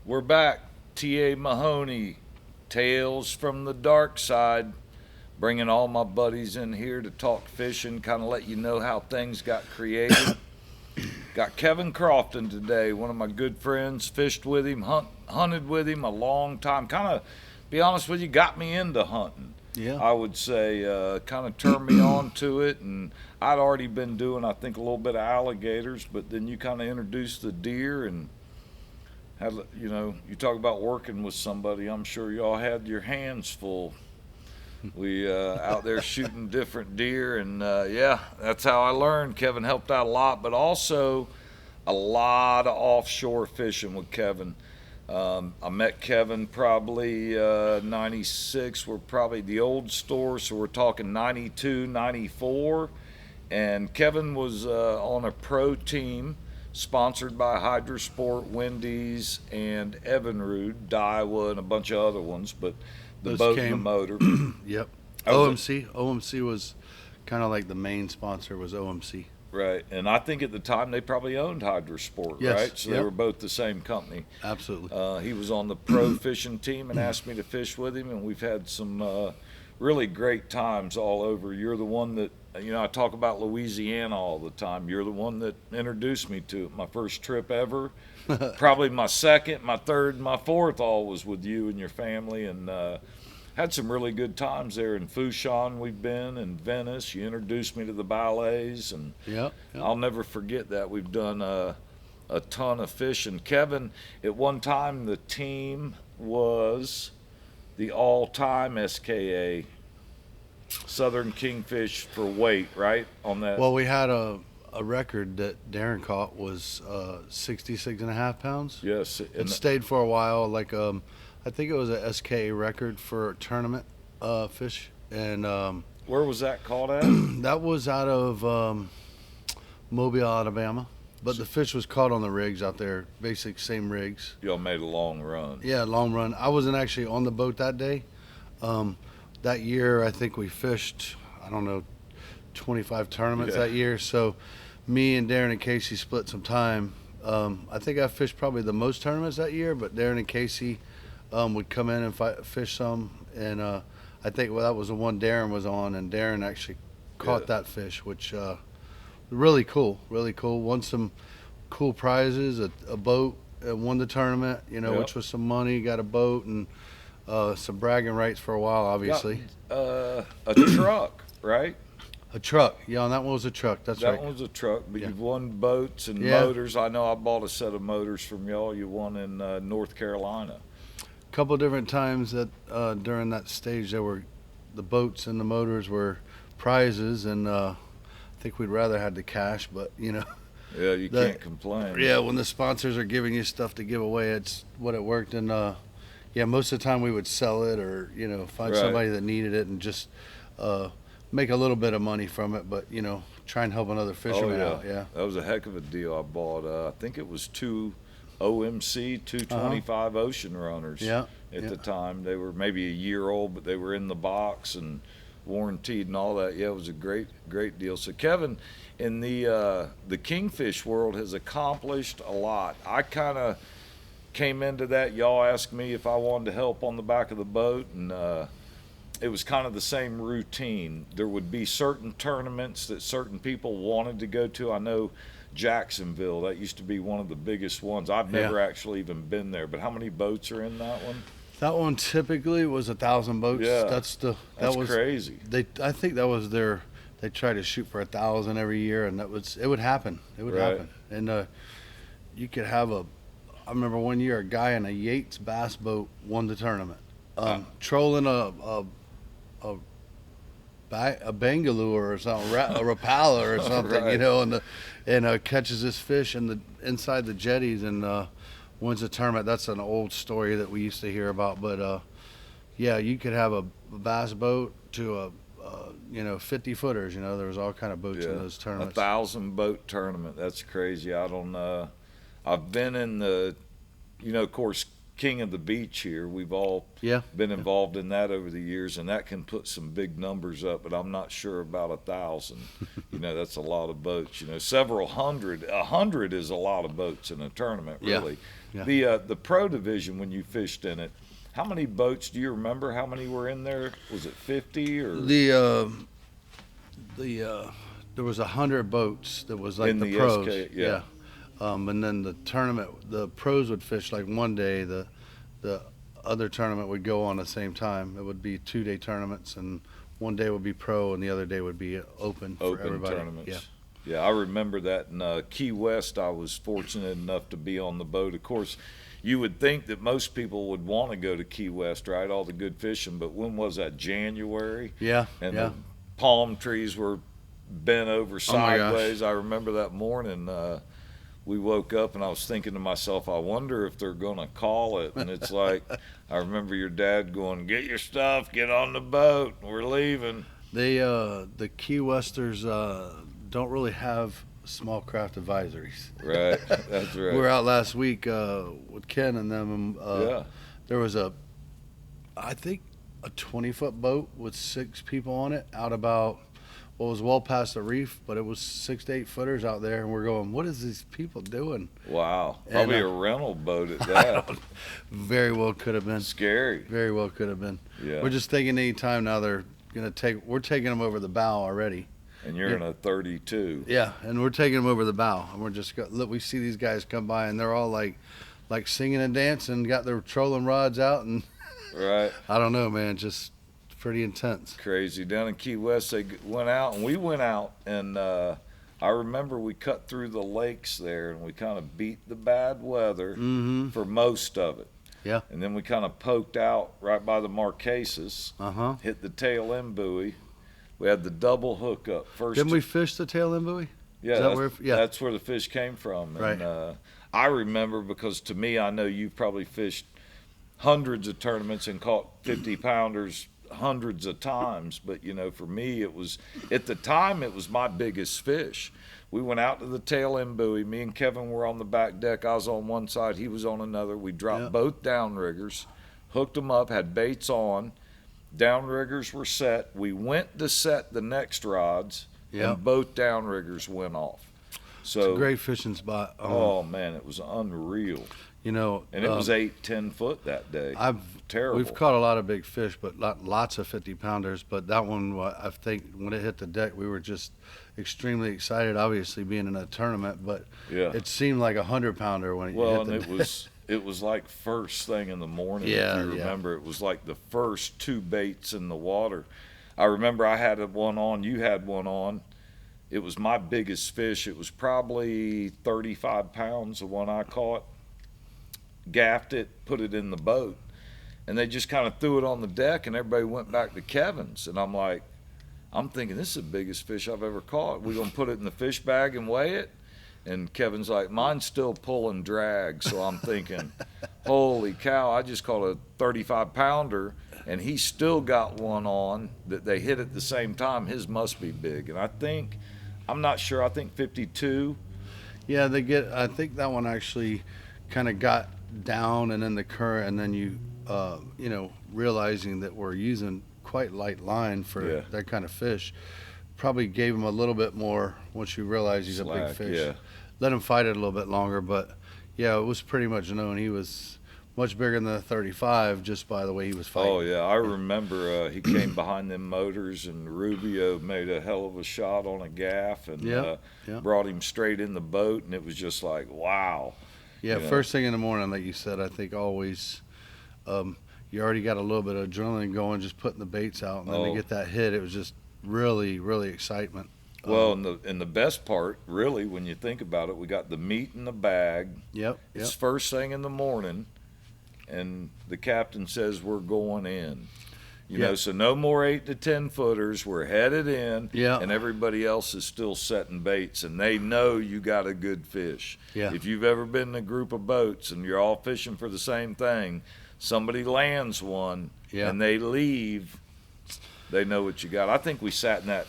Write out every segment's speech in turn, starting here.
We're back. T.A. Mahoney, Tales from the Dark Side. Bringing all my buddies in here to talk fishing, kind of let you know how things got created. Got Kevin Crofton today, one of my good friends. Fished with him, hunted with him a long time. Kind of, be honest with you, got me into hunting. Yeah. I would say kind of turned me on to it, and I'd already been doing, I think, a little bit of alligators, but then you kind of introduced the deer and had, you talk about working with somebody. I'm sure y'all had your hands full. We out there shooting different deer, and yeah, that's how I learned. Kevin helped out a lot, but also a lot of offshore fishing with Kevin. I met Kevin probably 96. We're probably the old store, so we're talking 92, 94. And Kevin was on a pro team sponsored by Hydrosport, Wendy's, and Evinrude, Daiwa, and a bunch of other ones, but the Those boat and the came. motor. Yep. Was OMC was kind of like the main sponsor was OMC. Right, and I think at the time they probably owned Hydrosport, Yes, right? So they yep. were both the same company. Absolutely. He was on the pro fishing team and asked me to fish with him, and we've had some really great times all over. You're the one that, I talk about Louisiana all the time. You're the one that introduced me to it. My first trip ever, probably my second, my third, my fourth, all was with you and your family, and had some really good times there in Fouchon. We've been in Venice. You introduced me to the ballets, and Yep. I'll never forget that. We've done a ton of fishing. Kevin, at one time the team was the all-time SKA Southern Kingfish for weight, right? On that. Well, we had a record that Darren caught was 66 and a half pounds. Yes, It stayed for a while. I think it was a SKA record for tournament fish, and where was that caught at? that was out of Mobile, Alabama. But the fish was caught on the rigs out there, basic same rigs. Y'all made a long run. Yeah, long run. I wasn't actually on the boat that day. That year, I think we fished, 25 tournaments that year. So me and Darren and Casey split some time. I think I fished probably the most tournaments that year, but Darren and Casey would come in and fish some. And I think that was the one Darren was on, and Darren actually caught that fish, which really cool, really cool. Won some cool prizes, a boat, won the tournament, which was some money, got a boat, and some bragging rights for a while, obviously. A truck, right? A truck. Yeah, and that one was a truck. That's right. That one was a truck, but Yeah. you've won boats and Yeah. motors. I know I bought a set of motors from y'all. You won in North Carolina. A couple of different times that during that stage, the boats and the motors were prizes, and I think we'd rather had the cash, but Yeah, you can't complain. Yeah, when the sponsors are giving you stuff to give away, it's what it worked. And yeah, most of the time we would sell it or find Right. somebody that needed it and just make a little bit of money from it, but try and help another fisherman out. Yeah. That was a heck of a deal. I bought I think it was two OMC 225 Ocean Runners. Yeah. At the time, they were maybe a year old, but they were in the box and warranted and all that. Yeah, it was a great deal. So Kevin, in the kingfish world, has accomplished a lot. I kind of came into that. Y'all asked me if I wanted to help on the back of the boat, and it was kind of the same routine. There would be certain tournaments that certain people wanted to go to. I know Jacksonville, that used to be one of the biggest ones. I've never actually even been there, but how many boats are in that one? That one typically was 1,000 boats. Yeah. That That's was crazy. I think that was they try to shoot for 1,000 every year, and it would happen. It would Right. happen. And you could have I remember one year a guy in a Yates bass boat won the tournament. Trolling a bangalore or something, a rapala or something, Right. and catches this fish inside the jetties and wins the tournament. That's an old story that we used to hear about, but yeah, you could have a bass boat to a 50 footers. There was all kind of boats in those tournaments. 1,000 boat tournament. That's crazy. I don't. I've been in the, of course, King of the Beach here. We've all Yeah. been involved in that over the years, and that can put some big numbers up, but I'm not sure about 1,000. That's a lot of boats. Several hundred. 100 is a lot of boats in a tournament, really. Yeah. The pro division, when you fished in it, how many boats do you remember? How many were in there? Was it 50 or There was 100 boats. That was like in the the pros. SK? Yeah. And then the tournament, the pros would fish like one day. The other tournament would go on the same time. It would be 2-day tournaments, and one day would be pro, and the other day would be open for everybody. Tournaments. Yeah, I remember that in Key West. I was fortunate enough to be on the boat. Of course, you would think that most people would want to go to Key West, right? All the good fishing. But when was that? January? Yeah. And yeah. the palm trees were bent over Oh my gosh. sideways. I remember that morning. We woke up and I was thinking to myself, I wonder if they're going to call it. And it's like, I remember your dad going, get your stuff, get on the boat, we're leaving. The Key Westers don't really have small craft advisories. Right, that's right. We were out last week with Ken and them. Yeah. There was I think a 20-foot boat with 6 people on it out about what was well past the reef, but it was 6 to 8 footers out there, and we're going, what is these people doing? Wow, probably And, a rental boat at that. Very well could have been. Scary. Very well could have been. Yeah. We're just thinking any time now we're taking them over the bow already. And you're in a 32. Yeah, and we're taking them over the bow, and we're just look. We see these guys come by, and they're all like singing and dancing, got their trolling rods out, and Right. I don't know, man, just pretty intense. Crazy. Down in Key West, they went out, and we went out, and I remember we cut through the lakes there, and we kind of beat the bad weather for most of it. Yeah. And then we kind of poked out right by the Marquesas, hit the tail end buoy. We had the double hookup first. Didn't we fish the tail end buoy? Yeah, Is that that's where the fish came from. Right. And I remember, because to me, I know you've probably fished hundreds of tournaments and caught 50-pounders hundreds of times, but for me, it was, at the time, it was my biggest fish. We went out to the tail end buoy. Me and Kevin were on the back deck. I was on one side, he was on another. We dropped both downriggers, hooked them up, had baits on. Downriggers were set. We went to set the next rods, and both downriggers went off. So it's a great fishing spot. Oh man, it was unreal. And it was 8-10 foot that day. Terrible. We've caught a lot of big fish, but lots of 50-pounders. But that one, I think, when it hit the deck, we were just extremely excited. Obviously, being in a tournament, but it seemed like a 100-pounder when it hit the deck. It was like first thing in the morning. Yeah, if you remember, it was like the first 2 baits in the water. I remember I had one on. You had one on. It was my biggest fish. It was probably 35 pounds, the one I caught. Gaffed it, put it in the boat, and they just kind of threw it on the deck, and everybody went back to Kevin's. And I'm thinking, this is the biggest fish I've ever caught. We're going to put it in the fish bag and weigh it? And Kevin's like, mine's still pulling drag. So I'm thinking, holy cow, I just caught a 35-pounder, and he still got one on that they hit at the same time. His must be big. And I'm not sure, I think 52. Yeah, I think that one actually kind of got down and in the current, and then you realizing that we're using quite light line for that kind of fish, probably gave him a little bit more once you realize he's Slack, a big fish. Yeah. Let him fight it a little bit longer, but yeah, it was pretty much known he was much bigger than the 35 just by the way he was fighting. Oh yeah, I remember he came behind them motors, and Rubio made a hell of a shot on a gaff, and brought him straight in the boat, and it was just like, wow. Yeah, first thing in the morning, like you said, I think always you already got a little bit of adrenaline going, just putting the baits out, and then to get that hit, it was just really, really excitement. Well, and the best part, really, when you think about it, we got the meat in the bag. Yep. It's first thing in the morning, and the captain says we're going in. So no more 8 to 10 footers. We're headed in, and everybody else is still setting baits, and they know you got a good fish. Yeah. If you've ever been in a group of boats and you're all fishing for the same thing, somebody lands one and they leave, they know what you got. I think we sat in that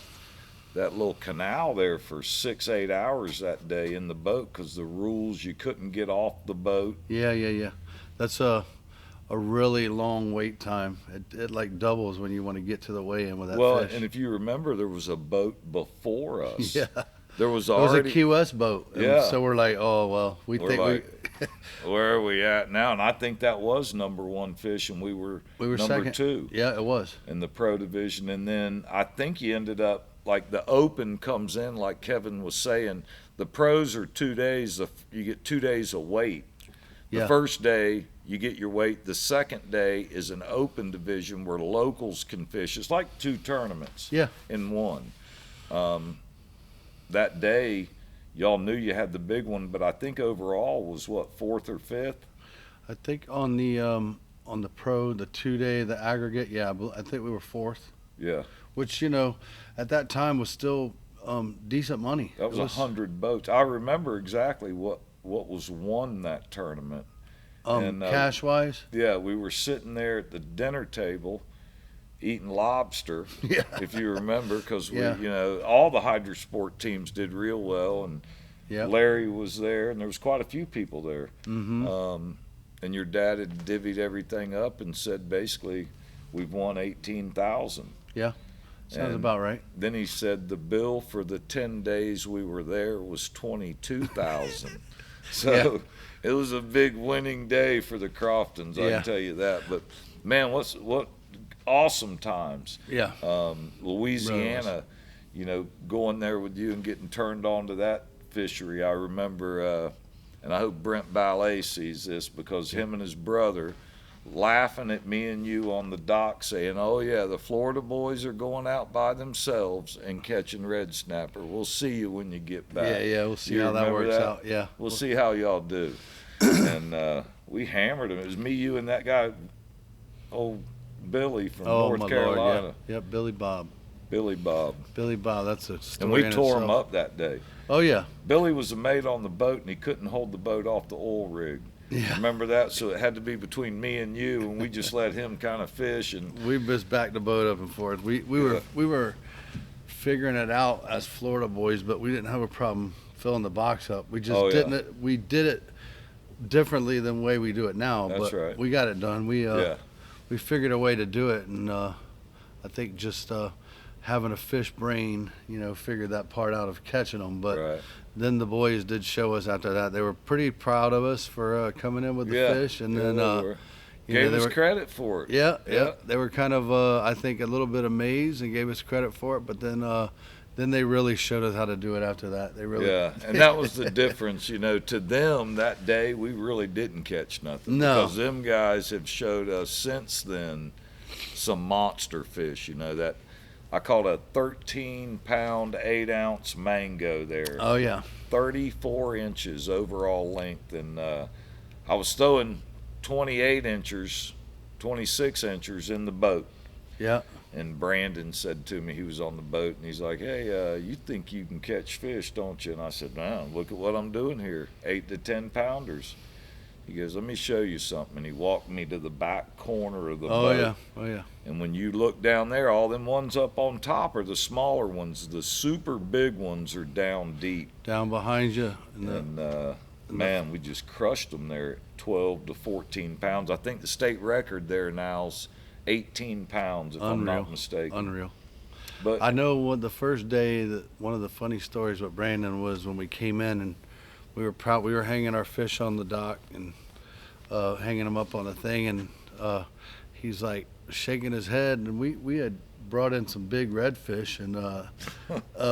little canal there for 6-8 hours that day in the boat, because the rules, you couldn't get off the boat. Yeah. That's a really long wait time. It like doubles when you want to get to the weigh-in with that Well, fish. and if you remember, there was a boat before us. Yeah. There was It was a already. Key West boat. And Yeah. so we're like, oh, well, we We're think like, where are we at now? And I think that was number one fish, and we were we were number second. two Yeah, it was. in the pro division. And then I think you ended up, like the open comes in, like Kevin was saying, the pros are 2 days, you get 2 days of weight. The Yeah. first day, you get your weight. The second day is an open division where locals can fish. It's like 2 tournaments Yeah. in one. That day, y'all knew you had the big one, but I think overall was what, 4th or 5th? I think on the pro, the 2-day, the aggregate, yeah, I think we were 4th. Yeah, Which, at that time was still decent money. that was 100 boats. I remember exactly what was won that tournament. And, cash wise. Yeah, we were sitting there at the dinner table eating lobster, Yeah. if you remember, because Yeah. all the hydrosport teams did real well, and Yeah. Larry was there, and there was quite a few people there. Mm-hmm. And your dad had divvied everything up and said, basically, we've won 18,000. Sounds about right. Then he said the bill for the 10 days we were there was 22,000. So it was a big winning day for the Croftons, I Yeah. can tell you that. But man, what awesome times. Yeah. Louisiana, going there with you and getting turned on to that fishery. I remember, and I hope Brent Ballet sees this, because him and his brother laughing at me and you on the dock saying, oh yeah, the Florida boys are going out by themselves and catching red snapper. We'll see you when you get back. Yeah, we'll see You how that remember works that? out. Yeah. We'll see how y'all do. And we hammered them. It was me, you, and that guy, old Billy from North Carolina. Lord, yeah. Yep, Billy Bob. Billy Bob. Billy Bob, that's a story. And we in tore him itself. up that day. Oh yeah. Billy was a mate on the boat, and he couldn't hold the boat off the oil rig. Yeah. Remember that? So it had to be between me and you, and we just let him kind of fish. And We just backed the boat up and forth. We were figuring it out as Florida boys, but we didn't have a problem filling the box up. We just didn't. We did it differently than the way we do it now. That's but right. We got it done. We figured a way to do it, and I think just having a fish brain, figured that part out of catching them. But right. then the boys did show us after that. They were pretty proud of us for coming in with the fish, and then gave they us were, credit for it. Yeah. They were kind of, I think, a little bit amazed and gave us credit for it. But then they really showed us how to do it after that. They really, and that was the difference. To them that day, we really didn't catch nothing. No. Because them guys have showed us since then some monster fish. That I caught a 13-pound, 8-ounce mango there. Oh yeah. 34 inches overall length, and I was throwing 28 inchers, 26 inchers in the boat. Yeah. And Brandon said to me, he was on the boat, and he's like, hey, you think you can catch fish, don't you? And I said, no, look at what I'm doing here, 8 to 10 pounders. He goes, let me show you something. And he walked me to the back corner of the boat. Oh yeah. And when you look down there, all them ones up on top are the smaller ones. The super big ones are down deep. Down behind you. Man, we just crushed them there at 12 to 14 pounds. I think the state record there now is 18 pounds, if I'm not mistaken. Unreal. But I know the first day that one of the funny stories with Brandon was when we came in and we were hanging our fish on the dock and hanging them up on the thing, and he's like shaking his head, and we had brought in some big redfish, and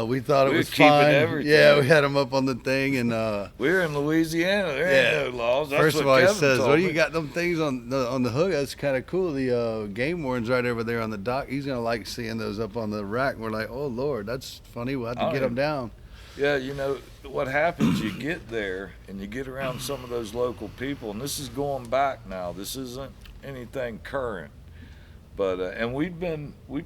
we thought it We was were keeping fine. everything. Yeah, we had them up on the thing, and we're in Louisiana. There ain't no laws. That's first of what all, he Kevin says, told "What do me. you got them things on the hook? That's kind of cool. The game warden's right over there on the dock. He's gonna like seeing those up on the rack." And we're like, "Oh Lord, that's funny. We'll have to get them down." Yeah, what happens, you get there and you get around some of those local people, and this is going back now. This isn't anything current. But and we've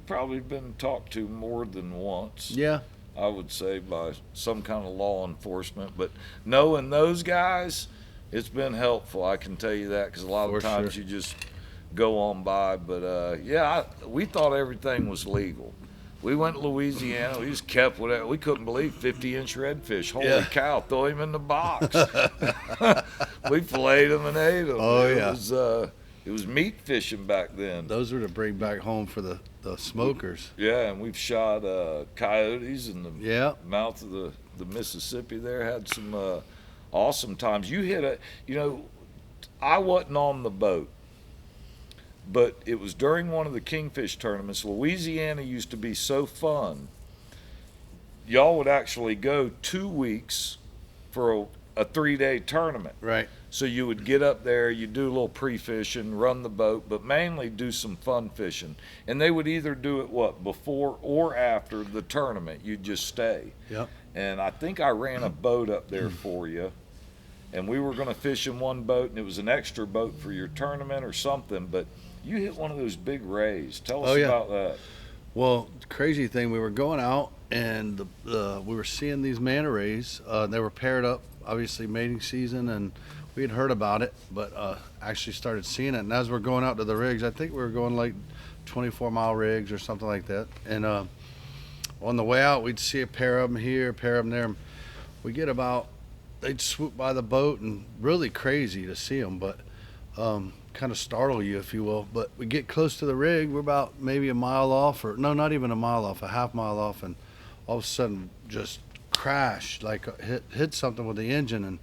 probably been talked to more than once. Yeah. I would say by some kind of law enforcement, but knowing those guys, it's been helpful. I can tell you that, because a lot of times you just go on by. But we thought everything was legal. We went to Louisiana. We just kept whatever. We couldn't believe 50-inch redfish. Holy cow! Throw him in the box. We filleted them and ate them. Oh It yeah. was, It was meat fishing back then. Those were to bring back home for the smokers. Yeah, and we've shot coyotes in the Yeah. mouth of the Mississippi there. Had some awesome times. You hit I wasn't on the boat, but it was during one of the kingfish tournaments. Louisiana used to be so fun. Y'all would actually go 2 weeks for a 3-day tournament. Right. So you would get up there, you do a little pre-fishing, run the boat, but mainly do some fun fishing. And they would either do it before or after the tournament. You'd just stay. Yep. And I think I ran a boat up there for you. And we were going to fish in one boat, and it was an extra boat for your tournament or something. But you hit one of those big rays. Tell us about that. Well, crazy thing, we were going out, and we were seeing these manta rays. They were paired up, obviously mating season, and we had heard about it, but actually started seeing it. And as we're going out to the rigs, I think we were going like 24-mile rigs or something like that. And on the way out, we'd see a pair of them here, a pair of them there. We get they'd swoop by the boat, and really crazy to see them, but kind of startle you, if you will. But we get close to the rig, we're about maybe a mile off, or no, not even a mile off, a half mile off, and all of a sudden just crashed, like hit something with the engine, and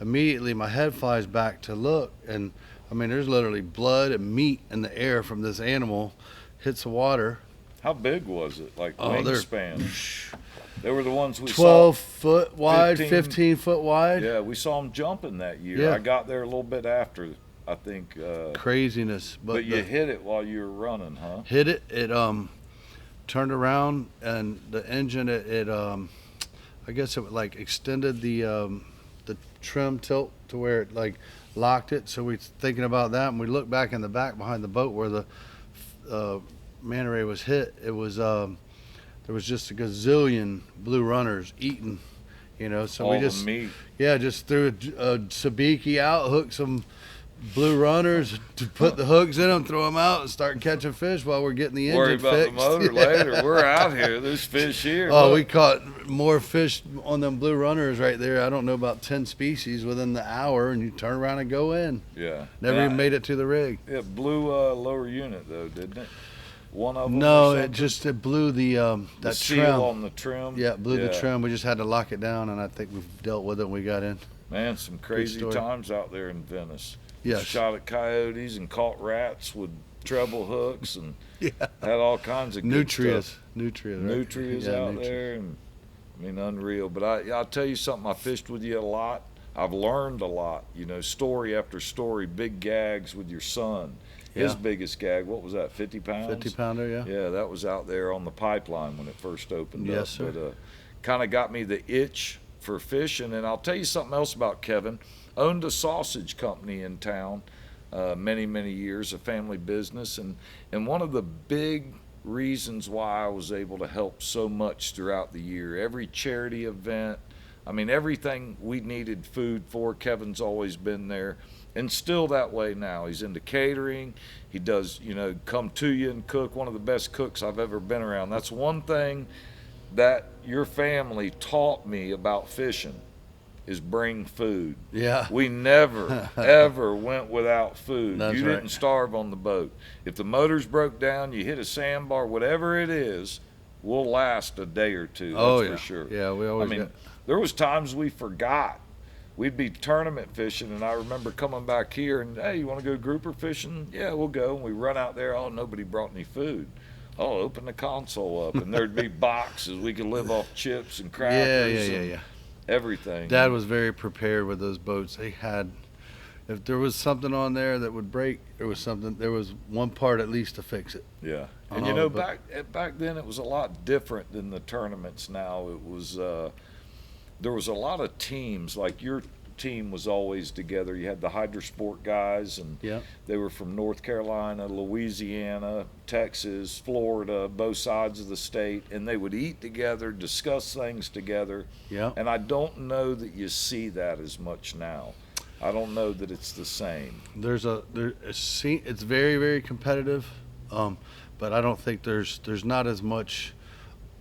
immediately my head flies back to look, and I mean, there's literally blood and meat in the air from this animal, hits the water. How big was it? Like wingspan? They were the ones we 12 saw. foot wide, 15 foot wide. Yeah, we saw them jumping that year. Yeah. I got there a little bit after, I think. Craziness. But you hit it while you were running, huh? Hit it. It turned around, and the engine, I guess it like extended the trim tilt to where it like locked it. So we're thinking about that, and we looked back in the back behind the boat where the manta ray was hit. It was there was just a gazillion blue runners eating, so we just the meat. Just threw a sabiki out, hooked some blue runners to put the hooks in them, throw them out, and start catching fish while we're getting the engine fixed. Worry about the motor later. We're out here. There's fish here. Oh, look. We caught more fish on them blue runners right there. I don't know, about 10 species within the hour, and you turn around and go in. Yeah. Never even made it to the rig. It blew lower unit though, didn't it? One of them. No, it blew the seal trim on the trim. Yeah, it blew the trim. We just had to lock it down, and I think we've dealt with it when we got in. Man, some crazy times out there in Venice. Yes. Shot at coyotes and caught rats with treble hooks and had all kinds of good stuff. Nutrias out there, and I mean, unreal. But I'll tell you something. I fished with you a lot. I've learned a lot. Story after story. Big gags with your son. His biggest gag, what was that? 50 pounds. 50-pounder, yeah. Yeah, that was out there on the pipeline when it first opened up. Yes, sir. But kind of got me the itch for fishing. And I'll tell you something else about Kevin. Owned a sausage company in town many years, a family business, and one of the big reasons why I was able to help so much throughout the year, every charity event, I mean, everything we needed food for, Kevin's always been there, and still that way now. He's into catering. He does, come to you and cook. One of the best cooks I've ever been around. That's one thing that your family taught me about fishing, is bring food. Yeah. We never, ever went without food. That's you right. didn't starve on the boat. If the motors broke down, you hit a sandbar, whatever it is, we'll last a day or two. That's for sure. Yeah, we always there was times we forgot. We'd be tournament fishing, and I remember coming back here and, hey, you want to go grouper fishing? Yeah, we'll go. And we run out there. Oh, nobody brought any food. Oh, open the console up, and there'd be boxes. We could live off chips and crackers. Yeah. Everything. Dad was very prepared with those boats. They had, if there was something on there that would break, there was one part at least to fix it. Yeah. And back then it was a lot different than the tournaments now. It was there was a lot of teams. Like your team was always together. You had the Hydrosport guys, and they were from North Carolina, Louisiana, Texas, Florida, both sides of the state, and they would eat together, discuss things together. Yeah. And I don't know that you see that as much now. I don't know that it's the same. It's very, very competitive, but I don't think there's not as much.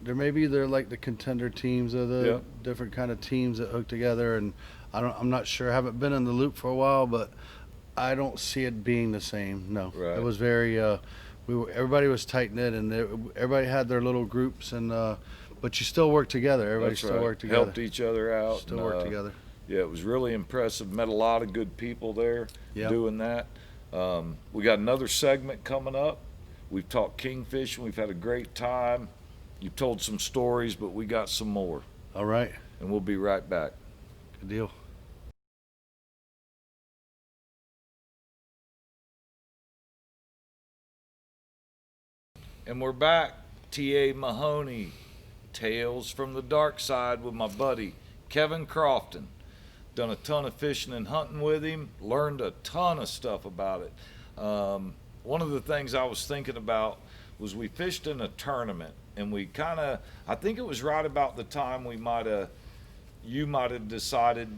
They're like the contender teams or the different kind of teams that hook together, and I'm not sure. I haven't been in the loop for a while, but I don't see it being the same. No, Right. it was very. Everybody was tight knit, and everybody had their little groups, and but you still work together. Everybody That's still right. worked together. Helped each other out. Still and, work together. Yeah, it was really impressive. Met a lot of good people there Yeah. doing that. We got another segment coming up. We've talked kingfish and we've had a great time. You've told some stories, but we got some more. All right. And we'll be right back. Good deal. And we're back. T.A. Mahoney, Tales from the Dark Side with my buddy Kevin Crofton. Done a ton of fishing and hunting with him. Learned a ton of stuff about it. One of the things I was thinking about was we fished in a tournament, and we kind of, I think it was right about the time you might have decided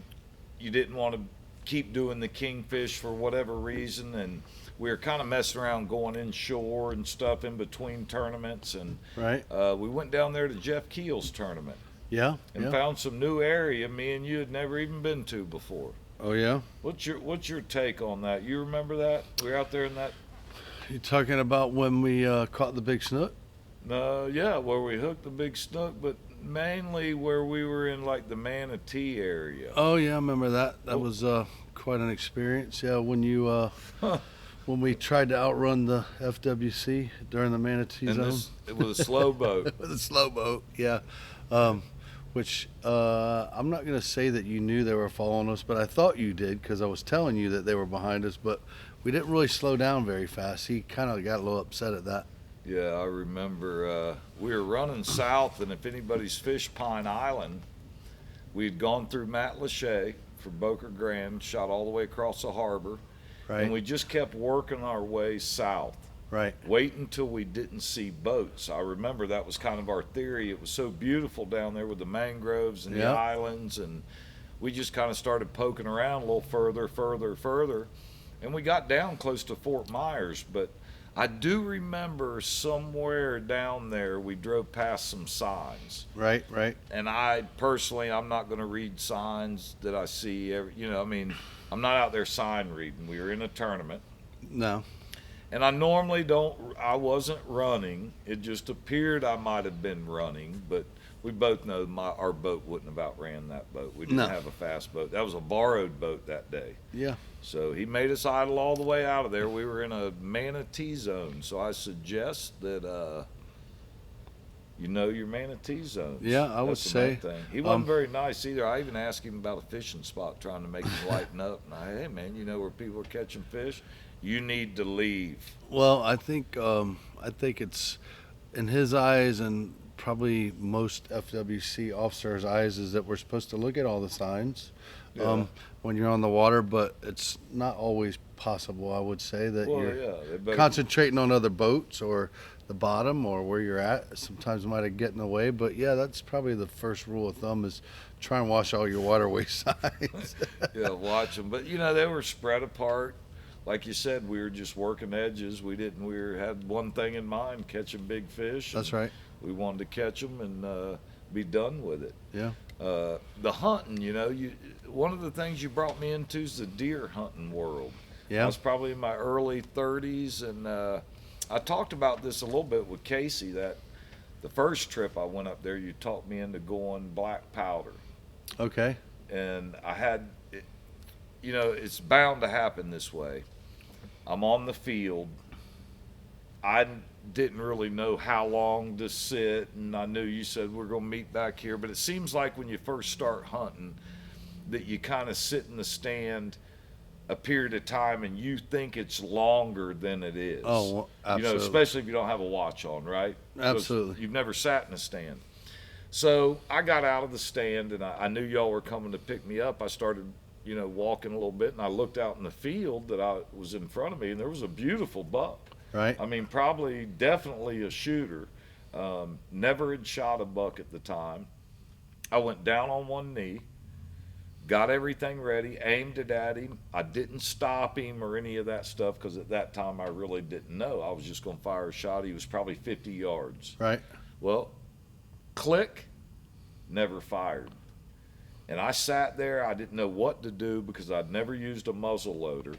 you didn't want to keep doing the kingfish for whatever reason, and we were kind of messing around going inshore and stuff in between tournaments, and Right. we went down there to Jeff Keel's tournament Yeah. and Yeah. found some new area me and you had never even been to before. Oh yeah. What's your take on that? You remember that? We were out there in that You talking about when we caught the big snook? yeah, where we hooked the big snook, but mainly where we were in like the Manatee area. Oh yeah, I remember that. That Oh. was quite an experience. Yeah, when you when we tried to outrun the FWC during the Manatee And Zone this it was a slow boat. with a slow boat. Yeah, which I'm not gonna say that you knew they were following us, but I thought you did because I was telling you that they were behind us. But we didn't really slow down very fast. He kind of got a little upset at that. Yeah, I remember we were running south, and if anybody's fished Pine Island, we'd gone through Matlacha for Boca Grande, shot all the way across the harbor, Right. and we just kept working our way south. Right. Wait until we didn't see boats. I remember that was kind of our theory. It was so beautiful down there with the mangroves and the Yeah. islands, and we just kind of started poking around a little further, and we got down close to Fort Myers. But I do remember somewhere down there we drove past some signs, Right. Right. and I personally, I'm not going to read signs that I see. I mean, I'm not out there sign reading. We were in a tournament. No. And I wasn't running. It just appeared I might have been running, but we both know our boat wouldn't have outran that boat. We didn't No. have a fast boat. That was a borrowed boat that day. Yeah. So he made us idle all the way out of there. We were in a Manatee Zone. So I suggest that you know your Manatee zones. Yeah, I would That's the main say. thing. He wasn't very nice either. I even asked him about a fishing spot, trying to make him lighten up. And hey man, you know where people are catching fish? You need to leave. Well, I think it's in his eyes and probably most FWC officers' eyes is that we're supposed to look at all the signs Yeah. when you're on the water, but it's not always possible. I would say that Well, you're yeah. They better- concentrating on other boats or the bottom or where you're at. Sometimes might have get in the way, but yeah, that's probably the first rule of thumb is try and wash all your waterway signs. yeah, watch them. But they were spread apart. Like you said, we were just working edges. We had one thing in mind: catching big fish. That's and right. We wanted to catch them and be done with it. Yeah. The hunting, one of the things you brought me into is the deer hunting world. I Yeah. was probably in my early 30s, and I talked about this a little bit with Casey. That the first trip I went up there, you talked me into going black powder, Okay. and I had, it's bound to happen this way. I'm on the field. I didn't really know how long to sit, and I knew you said we're going to meet back here, but it seems like when you first start hunting that you kind of sit in the stand a period of time and you think it's longer than it is. Oh, well, absolutely. Especially if you don't have a watch on, right? Because Absolutely. You've never sat in a stand. So I got out of the stand, and I knew y'all were coming to pick me up. I started walking a little bit, and I looked out in the field that I was in front of me, and there was a beautiful buck. Right. I mean, definitely a shooter. Never had shot a buck at the time. I went down on one knee, got everything ready, aimed it at him. I didn't stop him or any of that stuff because at that time I really didn't know. I was just going to fire a shot. He was probably 50 yards. Right. Well, click, never fired. And I sat there. I didn't know what to do because I'd never used a muzzle loader.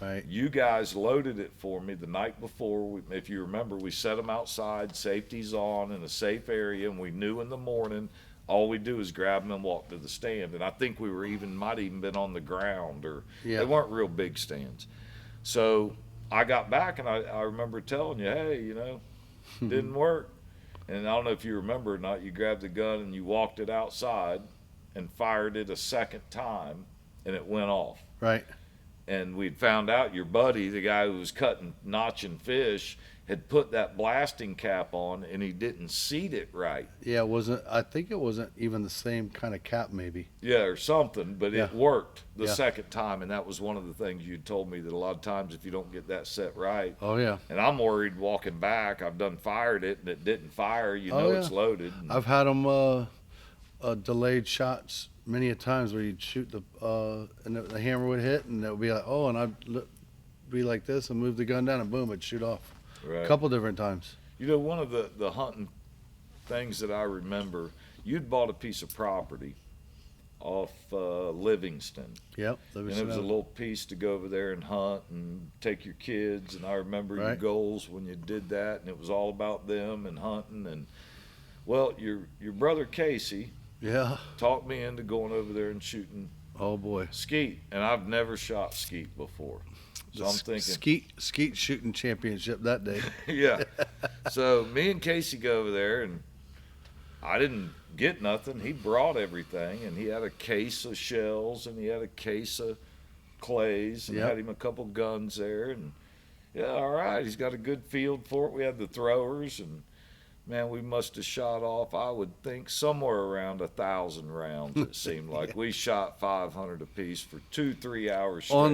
Right. You guys loaded it for me the night before. If you remember, we set them outside, safety's on in a safe area, and we knew in the morning all we do is grab them and walk to the stand. And I think we were might even been on the ground, or they weren't real big stands. So I got back and I remember telling you, hey, didn't work. And I don't know if you remember or not, you grabbed the gun and you walked it outside and fired it a second time, and it went off. Right. And we'd found out your buddy, the guy who was notching fish, had put that blasting cap on, and he didn't seat it right. Yeah, I think it wasn't even the same kind of cap, maybe. Yeah, or something, but it worked the Yeah. second time, and that was one of the things you told me, that a lot of times if you don't get that set right. Oh, yeah. And I'm worried walking back, I've done fired it, and it didn't fire, it's loaded. I've had them delayed shots many a times where you'd shoot and the hammer would hit, and it would be like, oh, and I'd be like this and move the gun down, and boom, it'd shoot off. Right. A couple different times. One of the hunting things that I remember, you'd bought a piece of property off Livingston. Yep. And it was a little piece to go over there and hunt and take your kids. And I remember your goals when you did that, and it was all about them and hunting. And well, your brother Casey talked me into going over there and shooting. Oh boy, skeet, and I've never shot skeet before. So I'm thinking skeet shooting championship that day. Yeah. So me and Casey go over there, and I didn't get nothing. He brought everything, and he had a case of shells, and he had a case of clays, and had him a couple guns there, and all right, he's got a good field for it. We had the throwers, and man, we must have shot off, I would think, somewhere around 1,000 rounds. It seemed like we shot 500 apiece for 2-3 hours straight.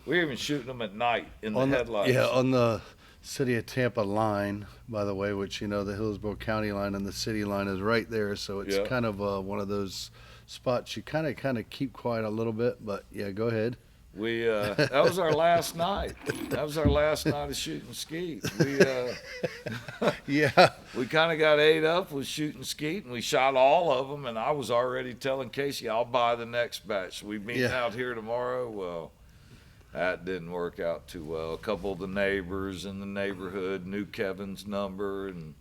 We were even shooting them at night in the headlights. On the city of Tampa line, by the way, which the Hillsborough County line and the city line is right there, so it's kind of one of those spots you kind of keep quiet a little bit. But yeah, go ahead. We that was our last night. That was our last night of shooting skeet. We we kind of got ate up with shooting skeet, and we shot all of them. And I was already telling Casey, I'll buy the next batch. We meet out here tomorrow. Well, that didn't work out too well. A couple of the neighbors in the neighborhood knew Kevin's number and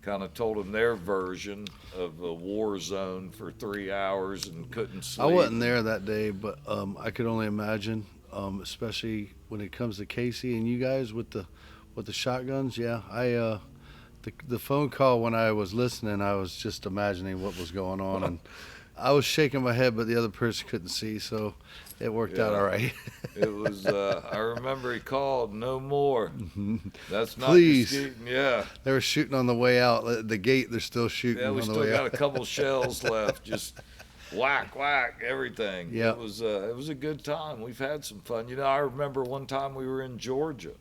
kind of told him their version of a war zone for 3 hours and couldn't sleep. I wasn't there that day, but I could only imagine, especially when it comes to Casey and you guys with the shotguns. Yeah, the phone call when I was listening, I was just imagining what was going on, and I was shaking my head, but the other person couldn't see, so it worked out all right. It was, I remember he called, no more. That's not Please. Shooting. Yeah. They were shooting on the way out. At the gate, they're still shooting on the way out. Yeah, we still got a couple shells left. Just whack, whack, everything. Yeah. It was a good time. We've had some fun. I remember one time we were in Georgia,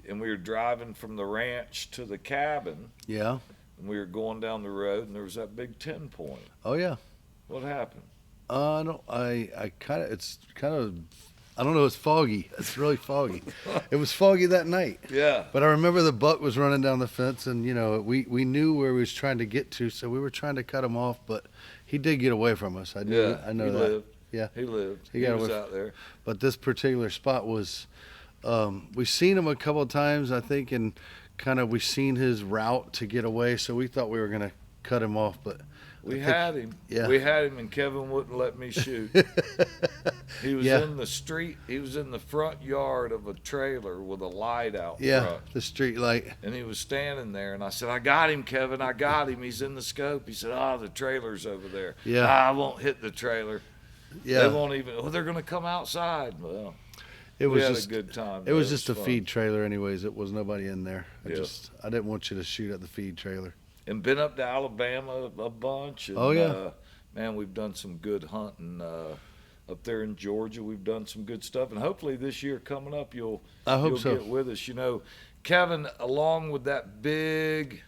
and we were driving from the ranch to the cabin. Yeah. And we were going down the road, and there was that big 10-point. Oh, yeah. What happened? No, I don't know, it's foggy. It's really foggy. It was foggy that night. Yeah. But I remember the buck was running down the fence, and, we knew where he was trying to get to, so we were trying to cut him off, but he did get away from us. I know he that. Lived. Yeah. He lived. He was away out there. But this particular spot was, we've seen him a couple of times, I think, and kind of we've seen his route to get away, so we thought we were going to cut him off, but we had him. Yeah. We had him, and Kevin wouldn't let me shoot. He was in the street. He was in the front yard of a trailer with a light out front. The street light. And he was standing there, and I said, I got him, Kevin. I got him. He's in the scope. He said, the trailer's over there. Yeah. I won't hit the trailer. Yeah. They won't even, they're going to come outside. Well, we had a good time. It was just a feed trailer anyways. It was nobody in there. I Yeah. didn't want you to shoot at the feed trailer. And been up to Alabama a bunch. And, man, we've done some good hunting up there in Georgia. We've done some good stuff, and hopefully this year coming up, you'll get with us. Kevin, along with that big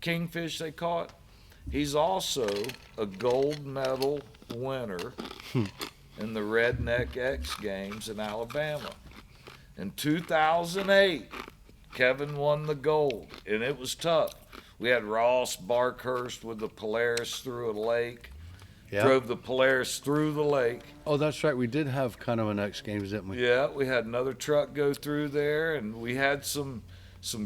kingfish they caught, he's also a gold medal winner in the Redneck X Games in Alabama. In 2008, Kevin won the gold, and it was tough. We had Ross Barkhurst with the Polaris through a lake. Yeah. Drove the Polaris through the lake. Oh, that's right. We did have kind of an X Games, didn't we? Yeah, we had another truck go through there, and we had some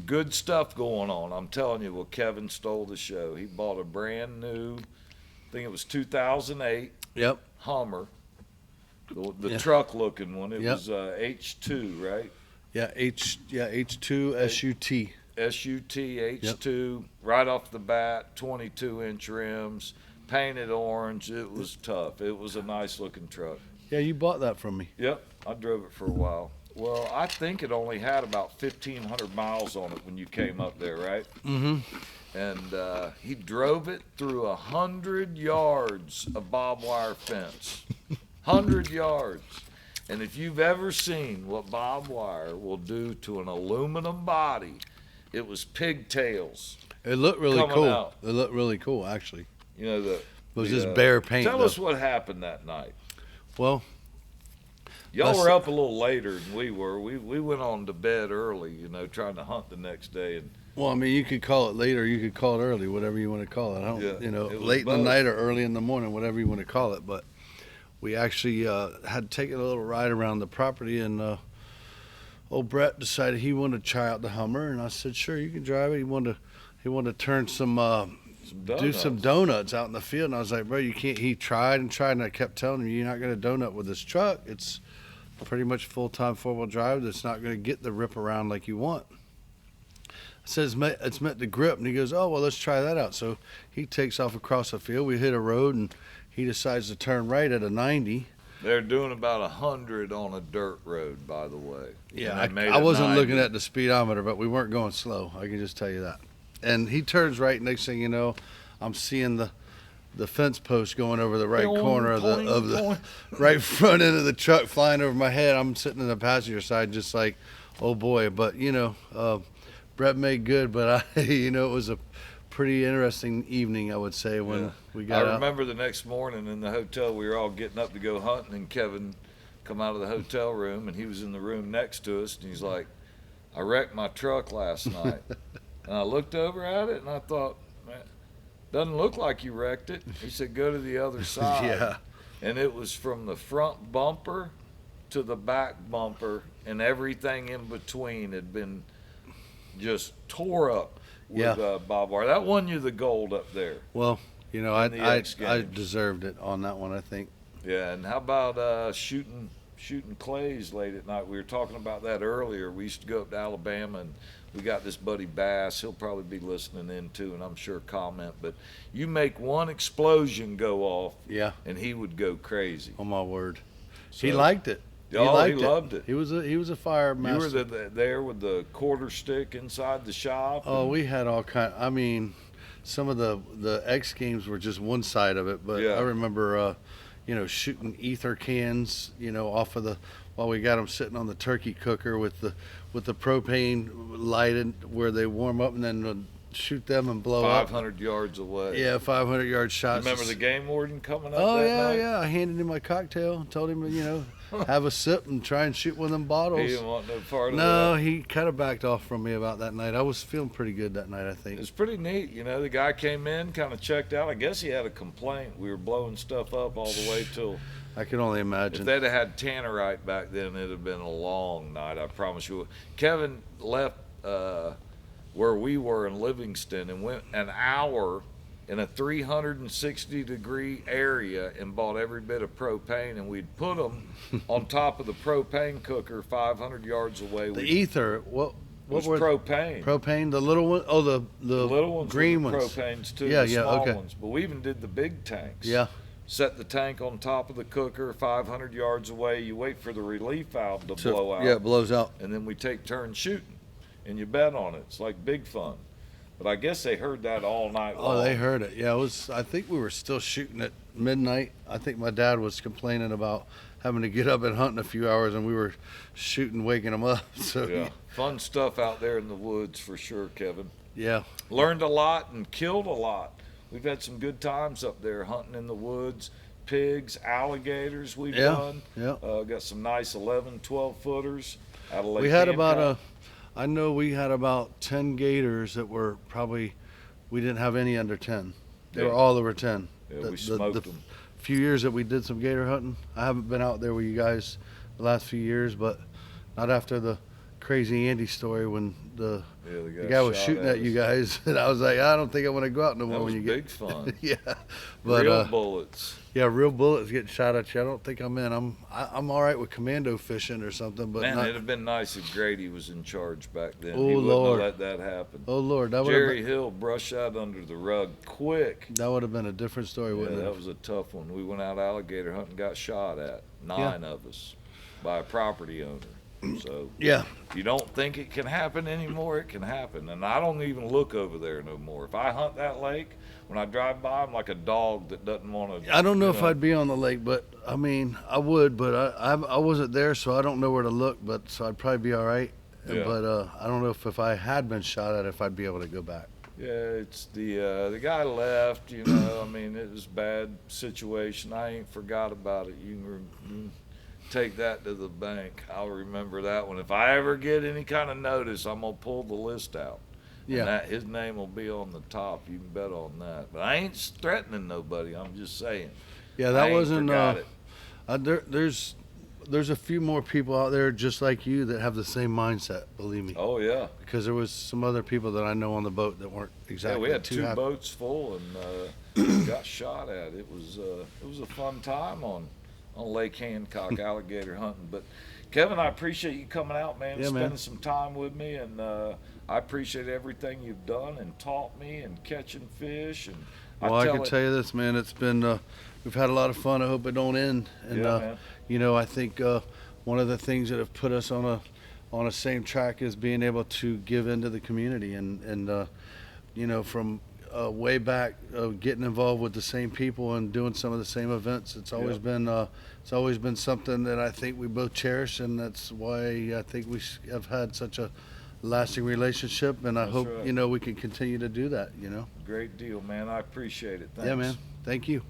good stuff going on. I'm telling you, well, Kevin stole the show. He bought a brand new, I think it was 2008 Yep. Hummer, the Yeah. truck looking one. It Yep. was H2, right? Yeah. H2 SUT. SUT H2, right off the bat, 22-inch rims, painted orange. It was tough. It was a nice looking truck. Yeah, you bought that from me. Yep, I drove it for a while. Well, I think it only had about 1,500 miles on it when you came up there, right? Mm-hmm. And he drove it through 100 yards of barbed wire fence. 100 yards. And if you've ever seen what barbed wire will do to an aluminum body, it was pigtails. It looked really Coming cool. out. It looked really cool, actually. You know, It was just bare paint. Tell though. us what happened that night. Well, Y'all were up a little later than we were. We went on to bed early, you know, trying to hunt the next day. And well, I mean, you could call it late or you could call it early, whatever you want to call it. I don't, Yeah, you know, it was late in both. the night or early in the morning, whatever you want to call it. But we actually had taken a little ride around the property, and old Brett decided he wanted to try out the Hummer, and I said, sure, you can drive it. He wanted to turn some do some donuts out in the field, and I was like, bro, you can't. He tried, and I kept telling him, you're not going to donut with this truck. It's pretty much full-time four-wheel drive that's not going to get the rip around like you want. I said, it's meant to grip, and he goes, oh, well, let's try that out. So he takes off across the field. We hit a road, and he decides to turn right at a 90. they're doing about 100 on a dirt road, by the way. Yeah, And they made I it wasn't 90. looking at the speedometer, but we weren't going slow. I can just tell you that. And he turns right. Next thing you know, I'm seeing the fence post going over the right Boing, corner of boing, the boing. right front end of the truck, flying over my head. I'm sitting in the passenger side, just like, oh boy. But you know, Brett made good. But it was a pretty interesting evening, I would say, when we got out. I remember the next morning in the hotel, we were all getting up to go hunting, and Kevin come out of the hotel room, and he was in the room next to us, and he's like, I wrecked my truck last night. And I looked over at it, and I thought, man, doesn't look like you wrecked it. He said, go to the other side. Yeah. And it was from the front bumper to the back bumper, and everything in between had been just tore up with barbed wire. That won you the gold up there. Well, In the I X Games. deserved it on that one, I think. Yeah, and how about shooting clays late at night? We were talking about that earlier. We used to go up to Alabama, and we got this buddy Bass. He'll probably be listening in too, and I'm sure comment. But you make one explosion go off, Yeah. and he would go crazy. On my word. So- He liked it. Oh, he loved it. He was a fire You master. were there with the quarter stick inside the shop. Oh, and- we had all kind. I mean, some of the X Games were just one side of it, but Yeah. I remember, shooting ether cans, off of while we got them sitting on the turkey cooker with the propane lighted where they warm up, and then shoot them and blow up. 500 yards away. Yeah, 500-yard shots. Remember the game warden coming up? Oh that yeah, night? yeah. I handed him my cocktail, told him, have a sip and try and shoot one of them bottles. He didn't want no part of No, that. he kind of backed off from me about that night. I was feeling pretty good that night, I think. It's pretty neat, The guy came in, kind of checked out. I guess he had a complaint. We were blowing stuff up all the way till. I can only If imagine. they'd have had tannerite back then, it'd have been a long night. I promise you. Kevin left where we were in Livingston and went an hour in a 360-degree area and bought every bit of propane, and we'd put them on top of the propane cooker 500 yards away. The ether, what was were propane. propane? The little one? Oh, the little ones green were the ones. propanes too, Yeah, the yeah, small okay. ones. But we even did the big tanks. Yeah, Set the tank on top of the cooker 500 yards away. You wait for the relief valve to blow out. Yeah, it blows out. And then we take turns shooting, and you bet on it. It's like big fun. But I guess they heard that all night long. Oh, they heard it. Yeah, it was. I think we were still shooting at midnight. I think my dad was complaining about having to get up and hunt in a few hours, and we were shooting, waking him up. So Yeah, fun stuff out there in the woods for sure, Kevin. yeah. Learned a lot and killed a lot. We've had some good times up there hunting in the woods. Pigs, alligators we've done. Yeah. Got some nice 11, 12 footers out of Lake We had Hancock. I know we had about 10 gators that were probably, we didn't have any under 10. They were Yeah. all over 10. Yeah, we smoked the them. few years that we did some gator hunting. I haven't been out there with you guys the last few years, but not after the crazy Andy story when the guy was shot shooting at you us. guys, and I was like, I don't think I want to go out no more That was when you big get fun. yeah, but Real bullets. yeah, real bullets getting shot at you. I don't think I'm in. I'm all right with commando fishing or something, but Man, not, it'd have been nice if Grady was in charge back then. Oh, He wouldn't Lord. have let that happen. oh Lord, that would Jerry have Hill brushed that under the rug quick. been a different story, Yeah, wouldn't that it? was a tough one. We went out alligator hunting, got shot at, 9 of us, by a property owner. So Yeah, you don't think it can happen anymore, it can happen. And I don't even look over there no more. If I hunt that lake, when I drive by, I'm like a dog that doesn't want to. I don't know if I'd be on the lake, but I mean, I would, but I wasn't there, so I don't know where to look. But so I'd probably be all right. Yeah. But I don't know if I had been shot at, if I'd be able to go back. Yeah, it's the guy left. You know, I mean, it was a bad situation. I ain't forgot about it. You can take that to the bank. I'll remember that one. If I ever get any kind of notice, I'm gonna pull the list out. Yeah. And that, his name will be on the top. You can bet on that. But I ain't threatening nobody. I'm just saying. Yeah, I that ain't wasn't. forgot it. There's a few more people out there just like you that have the same mindset. Believe me. Oh yeah. Because there was some other people that I know on the boat that weren't exactly. Yeah, we had too 2 happy. boats full and got shot at. It was a fun time on Lake Hancock alligator hunting. But Kevin, I appreciate you coming out, man, Yeah, spending man. some time with me, and I appreciate everything you've done and taught me and catching fish. And Well, I can tell you this, man. It's been we've had a lot of fun. I hope it don't end. And Yeah, man. you know, I think one of the things that have put us on a same track is being able to give into the community and you know, from way back getting involved with the same people and doing some of the same events. It's always been something that I think we both cherish, and that's why I think we have had such a lasting relationship. And I That's hope right. you know we can continue to do that. You know. Great deal, man. I appreciate it. Thanks. Yeah, man. Thank you.